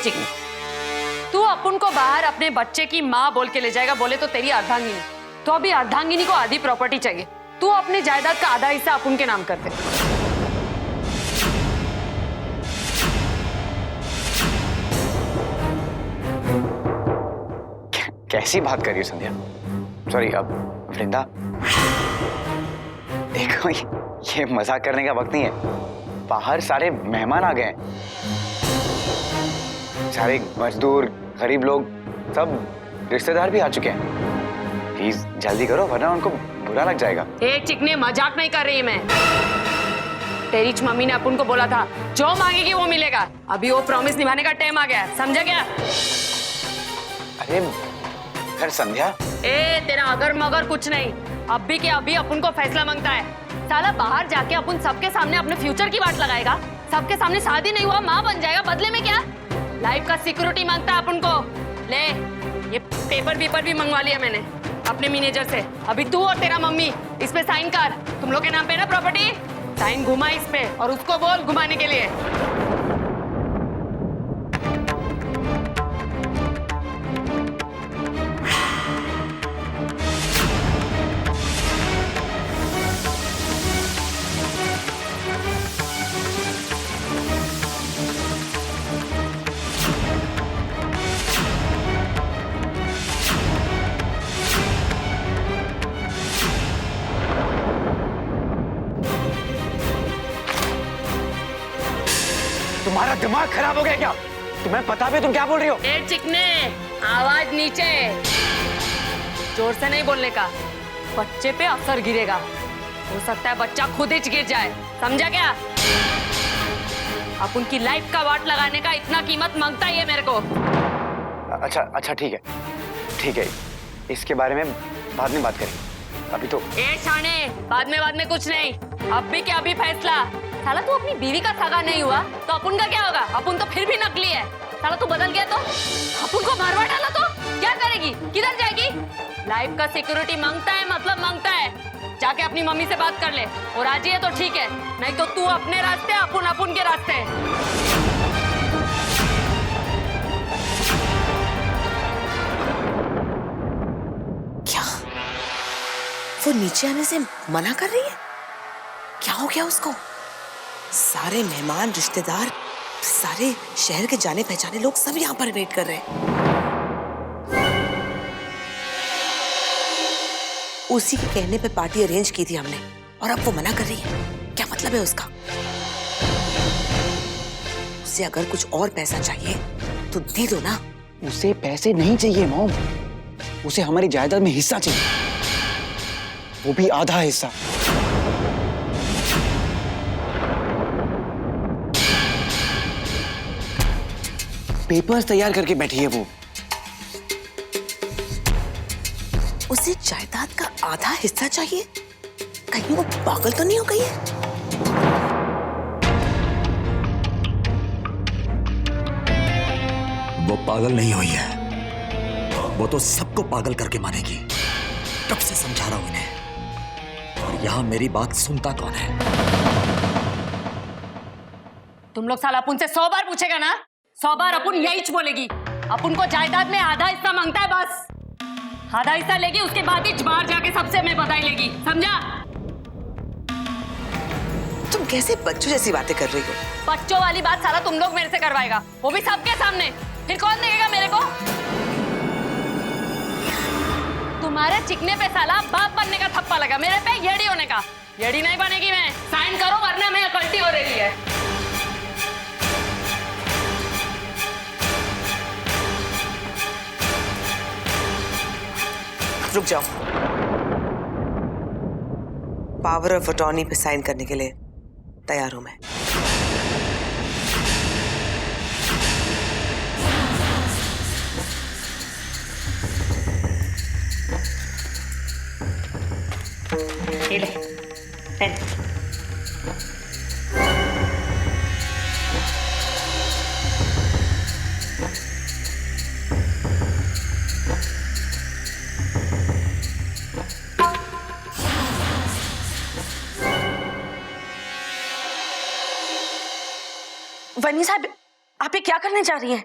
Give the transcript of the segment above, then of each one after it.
देख चिकनी, तू अपुन को बाहर अपने बच्चे की माँ बोल के ले जाएगा, बोले तो तेरी अर्धांगिनी, तो अभी अर्धांगिनी को आधी प्रॉपर्टी चाहिए। तू अपने जायदाद का आधा हिस्सा अपुन के नाम कर दे। कैसी बात कर रही हो संध्या? सॉरी, अब वृंदा, देखो ये मजाक करने का वक्त नहीं है। बाहर सारे मेहमान आ गए हैं, सारे मजदूर, गरीब लोग, सब रिश्तेदार भी आ चुके हैं। प्लीज जल्दी करो वरना उनको बुरा लग जाएगा। एक चिकने, मजाक नहीं कर रही मैं। तेरी मम्मी ने अपुन को बोला था जो मांगेगी वो मिलेगा। अभी वो प्रॉमिस निभाने का टाइम आ गया, समझा क्या? अरे घर संध्या, तेरा अगर मगर कुछ नहीं, अभी के अभी अपुन को फैसला मांगता है। साला बाहर जाके अपुन सबके सामने अपने फ्यूचर की बात लगाएगा, सबके सामने शादी नहीं हुआ माँ बन जाएगा, बदले में क्या लाइफ का सिक्योरिटी मांगता है अपुन को। ले ये पेपर भी मंगवा लिया मैंने अपने मैनेजर से। अभी तू और तेरा मम्मी इस पे साइन कर। तुम लोग के नाम पे ना प्रॉपर्टी, साइन घुमा इस पे और उसको बोल घुमाने के लिए। तुम्हारा दिमाग खराब हो गया क्या? तुम्हें पता भी तुम क्या बोल रही हो? ए चिकने, आवाज नीचे, जोर से नहीं बोलने का, बच्चे पे असर गिरेगा। हो सकता है बच्चा खुद ही गिर जाए, समझा क्या? अब उनकी लाइफ का वाट लगाने का इतना कीमत मांगता ही है मेरे को। अच्छा ठीक है, इसके बारे में बाद में बात करेंगे। अभी तो ए शाने, बाद में कुछ नहीं, अभी के अभी फैसला। साला तू अपनी बीवी का सगा नहीं हुआ तो अपुन का क्या होगा? अपुन तो फिर भी नकली है। साला तू बदल गया तो अपुन को मारवा डाला तो क्या करेगी, किधर जाएगी? लाइफ का सिक्योरिटी मांगता है, मतलब मांगता है। जाके अपनी मम्मी से बात कर ले, और राजी है तो ठीक है, नहीं तो तू अपने रास्ते, अपुन के रास्ते। क्या वो नीचे आने से मना कर रही है? क्या हो गया उसको? सारे मेहमान, रिश्तेदार, सारे शहर के जाने पहचाने लोग सब यहाँ पर वेट कर रहे हैं। उसी के कहने पे पार्टी अरेंज की थी हमने, और अब वो मना कर रही है। क्या मतलब है उसका? उसे अगर कुछ और पैसा चाहिए तो दे दो ना। उसे पैसे नहीं चाहिए मॉम, उसे हमारी जायदाद में हिस्सा चाहिए, वो भी आधा हिस्सा। पेपर्स तैयार करके बैठी है वो। उसे जायदाद का आधा हिस्सा चाहिए? कहीं वो पागल तो नहीं हो गई है? वो पागल नहीं हुई है, वो तो सबको पागल करके मानेगी। कब से समझा रहा हूं इन्हें, और यहां मेरी बात सुनता कौन है? तुम लोग साला अपुन से 100 बार पूछेगा ना, 100 बार अपुन यही बोलेगी। अपुन को जायदाद में आधा हिस्सा मांगता है, बस आधा हिस्सा लेगी, उसके बाद ही बाहर जाके सबसे मैं बधाई लेगी, समझा? तुम कैसे बच्चों जैसी बातें कर रही हो? बच्चों वाली बात साला तुम लोग मेरे से करवाएगा, वो भी सबके सामने। फिर कौन देखेगा मेरे को? तुम्हारे चिकने पे साला बाप बनने का थप्पा लगा, मेरे पे येड़ी होने का। येड़ी नहीं बनेगी मैं, साइन करो वरना मैं गलती हो रही है। रुक जाओ, पावर ऑफ अटॉर्नी पे साइन करने के लिए तैयार हूं मैं। ये ले पेन। वनी साहब, आप ये क्या करने जा रही हैं?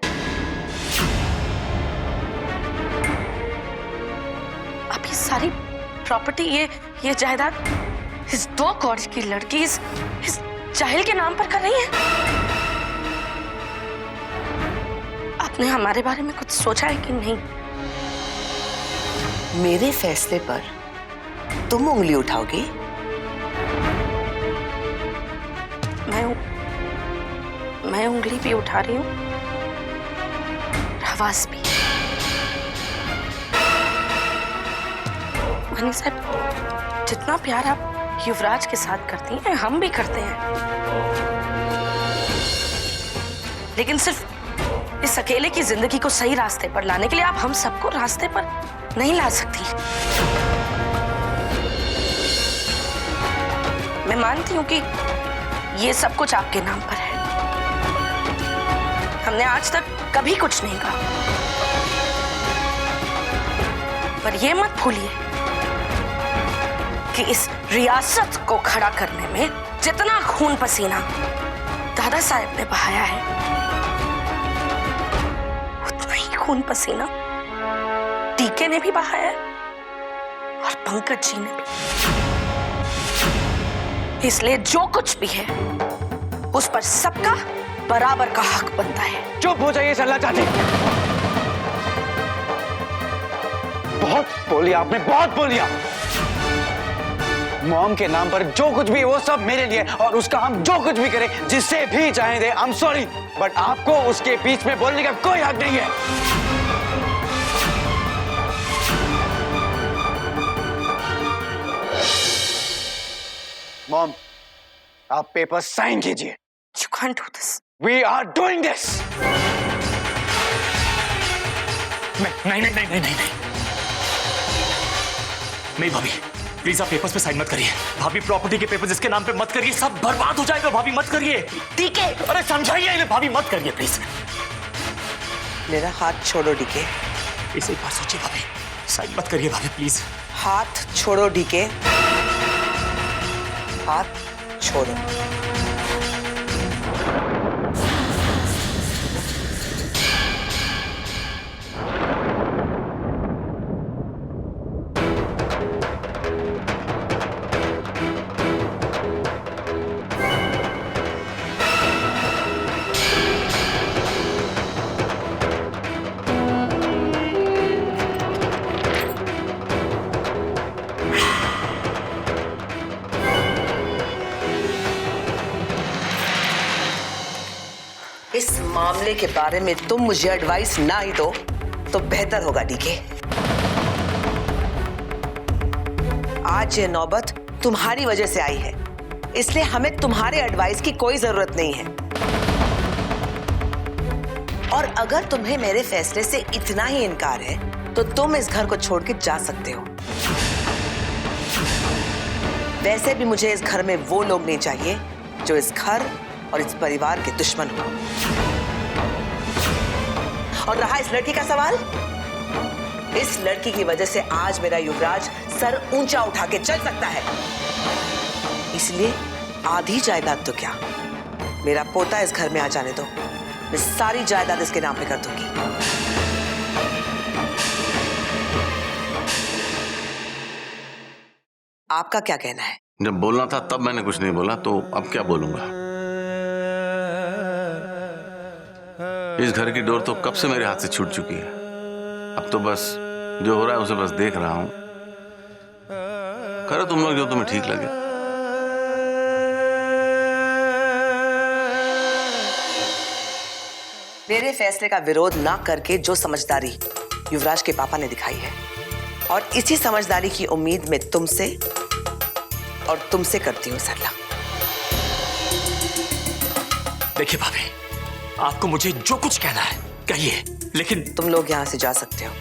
सारी प्रॉपर्टी, ये जायदाद इस 2 कौड़ी की लड़की इस जाहिल के नाम पर कर रही है। आपने हमारे बारे में कुछ सोचा है कि नहीं? मेरे फैसले पर तुम उंगली उठाओगी? मैं उंगली भी उठा रही हूँ, आवाज भी। मनी साहब, जितना प्यार आप युवराज के साथ करती हैं, हम भी करते हैं, लेकिन सिर्फ इस अकेले की जिंदगी को सही रास्ते पर लाने के लिए आप हम सबको रास्ते पर नहीं ला सकती। मैं मानती हूँ कि ये सब कुछ आपके नाम पर है। हमने आज तक कभी कुछ नहीं कहा, पर ये मत भूलिए कि इस रियासत को खड़ा करने में जितना खून पसीना दादा साहब ने बहाया है, उतना ही खून पसीना टीके ने भी बहाया है और पंकज जी ने भी। इसलिए जो कुछ भी है उस पर सबका बराबर का हक बनता है। चुप हो जाइए सरला चाची, बहुत बोली आपने, बहुत बोलिया। मॉम के नाम पर जो कुछ भी वो सब मेरे लिए, और उसका हम जो कुछ भी करें, जिससे भी चाहें दे, आई एम सॉरी, बट आपको उसके बीच में बोलने का कोई हक नहीं है। मॉम, आप पेपर साइन कीजिए। You can't do this. We are doing this. नहीं भाभी, प्लीज आप पेपर्स पे साइन मत करिए। भाभी, प्रॉपर्टी के पेपर जिसके नाम पे मत करिए, सब बर्बाद हो जाएगा। भाभी मत करिए, ठीक है? अरे समझाइए इन्हें, भाभी मत करिए प्लीज। मेरा हाथ छोड़ो डीके। इसे एक बार सोचिए भाभी, साइन मत करिए भाभी प्लीज। हाथ छोड़ो डीके, हाथ छोड़ो। इस मामले के बारे में तुम मुझे एडवाइस ना ही दो तो बेहतर होगा डीके। आज ये नौबत तुम्हारी वजह से आई है, इसलिए हमें तुम्हारे एडवाइस की कोई जरूरत नहीं है। और अगर तुम्हें मेरे फैसले से इतना ही इनकार है तो तुम इस घर को छोड़ के जा सकते हो। वैसे भी मुझे इस घर में वो लोग नहीं चाहिए जो इस घर और इस परिवार के दुश्मन हो। और रहा इस लड़की का सवाल, इस लड़की की वजह से आज मेरा युवराज सर ऊंचा उठा के चल सकता है। इसलिए आधी जायदाद तो क्या, मेरा पोता इस घर में आ जाने दो, मैं सारी जायदाद इसके नाम पे कर दूंगी। आपका क्या कहना है? जब बोलना था तब मैंने कुछ नहीं बोला, तो अब क्या बोलूंगा? इस घर की डोर तो कब से मेरे हाथ से छूट चुकी है। अब तो बस जो हो रहा है उसे बस देख रहा हूं। करो तुम लोग जो तुम्हें ठीक लगे। मेरे फैसले का विरोध ना करके जो समझदारी युवराज के पापा ने दिखाई है, और इसी समझदारी की उम्मीद मैं तुमसे और तुमसे करती हूँ सरला। देखिए भाभी, आपको मुझे जो कुछ कहना है कहिए, लेकिन तुम लोग यहाँ से जा सकते हो।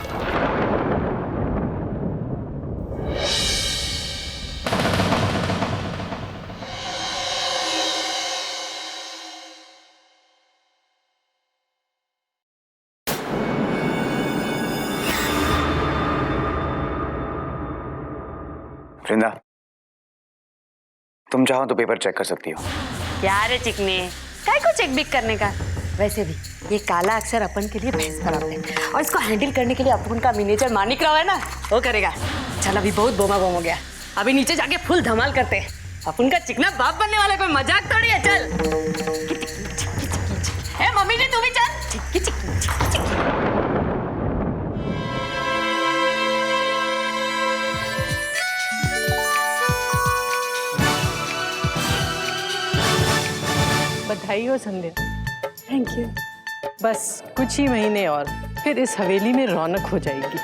वृंदा, तुम चाहो तो पेपर चेक कर सकती हो। यार चिकने, काय को चेक बिक करने का? वैसे भी ये काला अक्षर अपन के लिए भैंस बनाते हैं और इसको हैंडल करने के लिए अपन का मैनेजर मानिक राव है ना, वो करेगा। चल अभी बहुत बोमा बोम हो गया, अभी नीचे जाके फुल धमाल करते हैं। अपन का चिकना बाप बनने वाला कोई मजाक थोड़ी है। चल ए मम्मी ने तू भी चल। चिक्की चिक्की चिक्की चिक्की। बधाई हो संध्या। Thank you. बस कुछ ही महीने और फिर इस हवेली में रौनक हो जाएगी।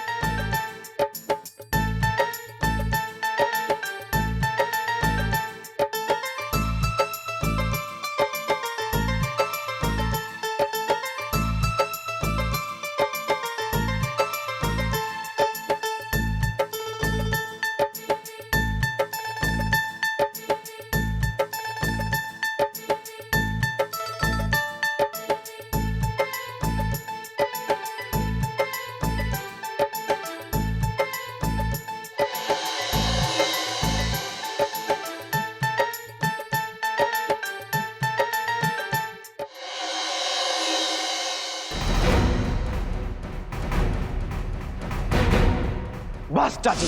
बस चाची,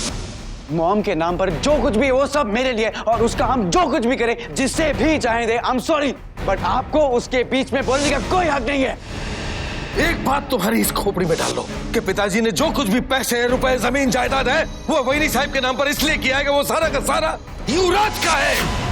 मॉम के नाम पर जो कुछ भी वो सब मेरे लिए, और उसका हम जो कुछ भी करें, जिससे भी चाहे दे। आई एम सॉरी, बट आपको उसके बीच में बोलने का कोई हक नहीं है। एक बात तुम्हारी इस खोपड़ी में डाल लो कि पिताजी ने जो कुछ भी पैसे, रुपए, जमीन, जायदाद है वो वहीनी साहब के नाम पर इसलिए किया है कि वो सारा का सारा युवराज का है।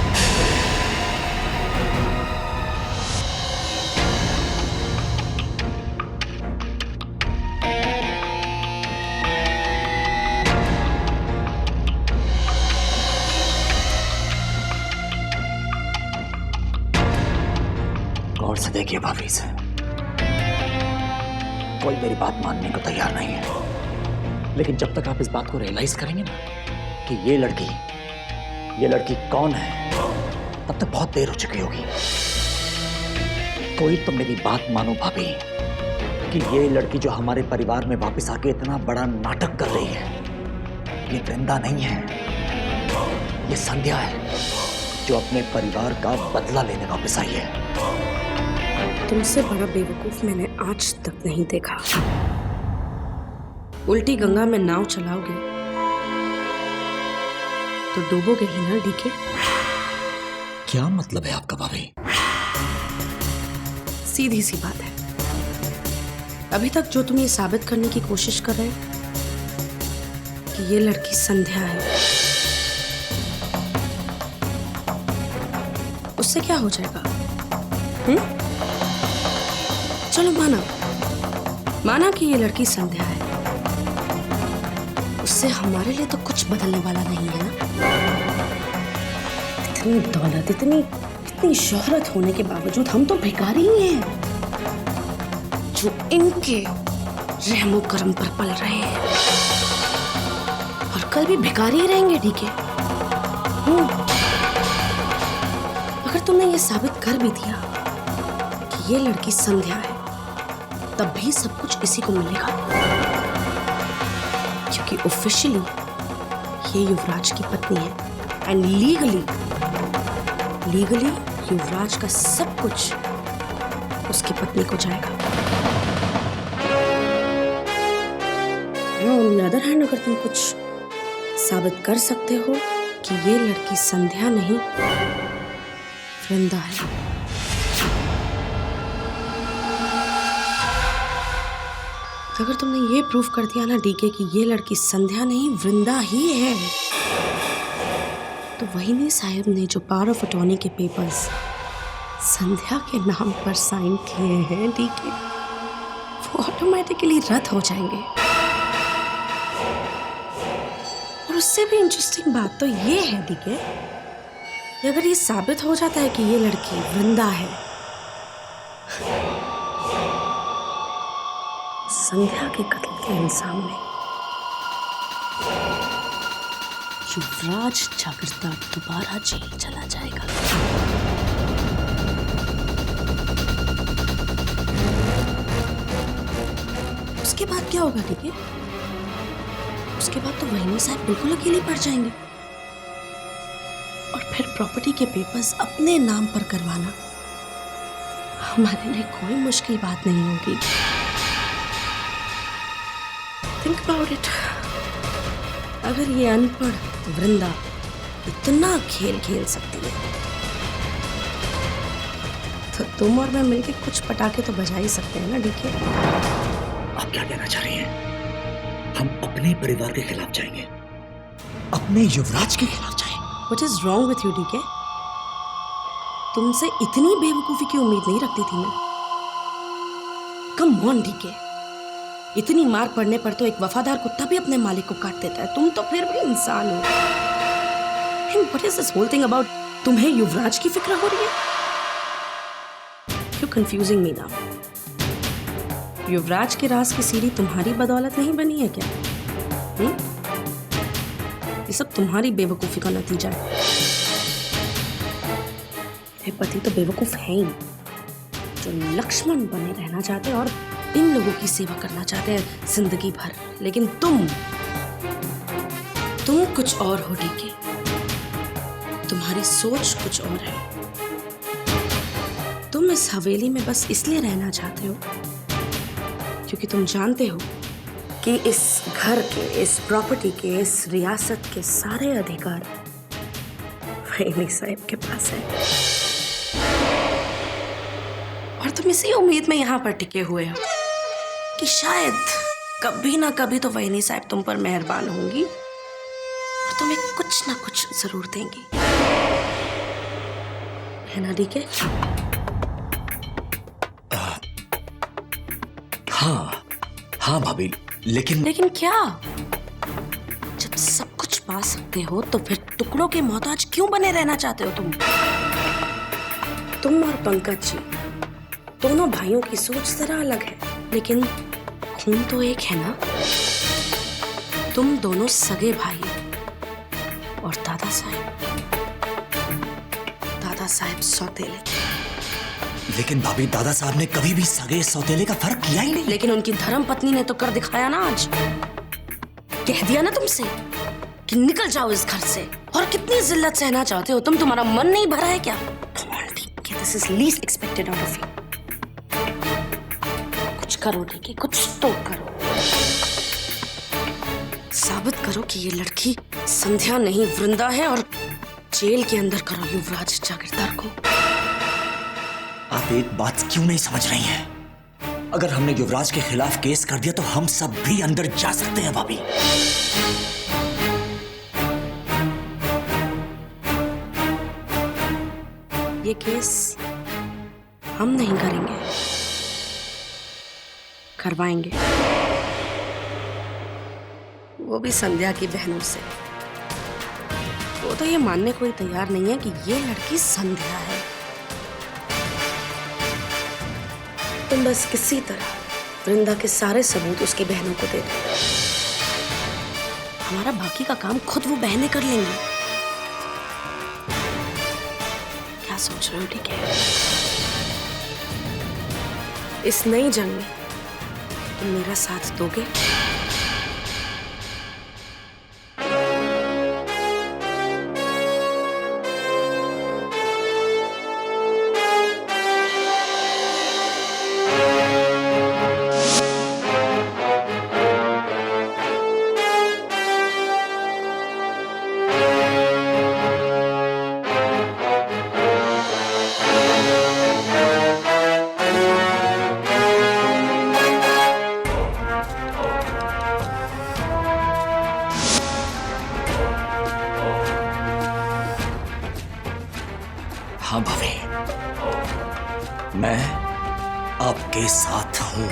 गौर से देखिए भाभी से, कोई मेरी बात मानने को तैयार नहीं है, लेकिन जब तक आप इस बात को रियलाइज करेंगे ना कि ये लड़की कौन है, तब तक बहुत देर हो चुकी होगी। कोई तो मेरी बात मानो भाभी कि ये लड़की जो हमारे परिवार में वापस आके इतना बड़ा नाटक कर रही है, ये वृंदा नहीं है, ये संध्या है जो अपने परिवार का बदला लेने वापस आई है। तुमसे बड़ा बेवकूफ मैंने आज तक नहीं देखा। उल्टी गंगा में नाव चलाओगे तो डूबोगे ही ना डीके। क्या मतलब है आपका भाभी? सीधी सी बात है, अभी तक जो तुम ये साबित करने की कोशिश कर रहे हो कि ये लड़की संध्या है, उससे क्या हो जाएगा? चलो माना कि ये लड़की संध्या है, उससे हमारे लिए तो कुछ बदलने वाला नहीं है ना। इतनी दौलत, इतनी शोहरत होने के बावजूद हम तो भिखारी ही हैं जो इनके रहमो करम पर पल रहे हैं, और कल भी भिखारी ही रहेंगे। ठीक है, अगर तुमने ये साबित कर भी दिया कि ये लड़की संध्या है, तब भी सब कुछ इसी को मिलेगा, क्योंकि ऑफिशियली ये युवराज की पत्नी है एंड लीगली युवराज का सब कुछ उसकी पत्नी को जाएगा। ऑन द अदर हैंड, अगर तुम कुछ साबित कर सकते हो कि ये लड़की संध्या नहीं वृंदा है, अगर तुमने ये प्रूफ कर दिया ना डीके कि ये लड़की संध्या नहीं वृंदा ही है, तो वहीनी साहब ने जो पावर ऑफ अटॉर्नी के पेपर्स संध्या के नाम पर साइन किए हैं डीके, वो ऑटोमेटिकली रद्द हो जाएंगे। और उससे भी इंटरेस्टिंग बात तो ये है डीके, अगर ये साबित हो जाता है कि ये लड़की वृंदा है, संध्या के कत्ल के इल्जाम में युवराज जागृता दोबारा जेल चला जाएगा। उसके बाद क्या होगा? ठीक है, उसके बाद तो वहीनी साहब बिल्कुल अकेले पड़ जाएंगे, और फिर प्रॉपर्टी के पेपर्स अपने नाम पर करवाना हमारे लिए कोई मुश्किल बात नहीं होगी। Think about it. अगर ये अनपढ़ वृंदा इतना खेल खेल सकती है तो तुम और मैं मिलके कुछ पटाखे तो बजा ही सकते हैं ना डीके। आप क्या कहना चाह रही हैं? हम अपने परिवार के खिलाफ जाएंगे, अपने युवराज के खिलाफ जाएंगे? What is wrong with you, DK? तुमसे इतनी बेवकूफी की उम्मीद नहीं रखती थी मैं। कम ऑन डीके, इतनी मार पड़ने पर तो एक वफादार कुत्ता भी अपने मालिक को काट देता है, तुम तो फिर भी इंसान हो। And what is this whole thing about? तुम्हें युवराज की फिक्र हो रही है? You're confusing me now. युवराज के राज की सीढ़ी तुम्हारी बदौलत नहीं बनी है क्या? ये सब तुम्हारी बेवकूफी का नतीजा है। मेरे पति तो बेवकूफ है ही, जो लक्ष्मण बने रहना चाहते हैं और इन लोगों की सेवा करना चाहते हैं जिंदगी भर। लेकिन तुम कुछ और हो डीके, तुम्हारी सोच कुछ और है। तुम इस हवेली में बस इसलिए रहना चाहते हो क्योंकि तुम जानते हो कि इस घर के, इस प्रॉपर्टी के, इस रियासत के सारे अधिकार वहीनी साहब के पास है। और तुम इसी उम्मीद में यहाँ पर टिके हुए हो कि शायद कभी ना कभी तो वहीनी साहब तुम पर मेहरबान होंगी और तुम्हें कुछ ना कुछ जरूर देंगी, है ना डीके? हाँ भाभी, लेकिन क्या? जब सब कुछ पा सकते हो तो फिर टुकड़ों के मोहताज क्यों बने रहना चाहते हो तुम और पंकज जी दोनों भाइयों की सोच जरा अलग है, लेकिन खून तो एक है ना। तुम दोनों सगे भाई और दादा साहब सौतेले। लेकिन भाभी, दादा साहब ने कभी भी सगे सौतेले का फर्क किया ही नहीं। लेकिन उनकी धर्म पत्नी ने तो कर दिखाया ना आज। कह दिया ना तुमसे कि निकल जाओ इस घर से। और कितनी जिल्लत सहना चाहते हो तुम? तुम्हारा मन नहीं भरा है क्या? This is least expected out of you. कुछ करो डीके, कुछ तो करो। साबित करो कि ये लड़की संध्या नहीं वृंदा है और जेल के अंदर करो युवराज जागीरदार को। आप एक बात क्यों नहीं समझ रही हैं? अगर हमने युवराज के खिलाफ केस कर दिया तो हम सब भी अंदर जा सकते हैं भाभी। ये केस हम नहीं करेंगे, करवाएंगे, वो भी संध्या की बहनों से। वो तो ये मानने को ही तैयार नहीं है कि ये लड़की संध्या है। तुम बस किसी तरह वृंदा के सारे सबूत उसकी बहनों को दे दो। हमारा बाकी का काम खुद वो बहनें कर लेंगी। क्या सोच रहे हो? ठीक है, इस नई जंग में तुम मेरा साथ दोगे? हाँ भाभी, मैं आपके साथ हूं।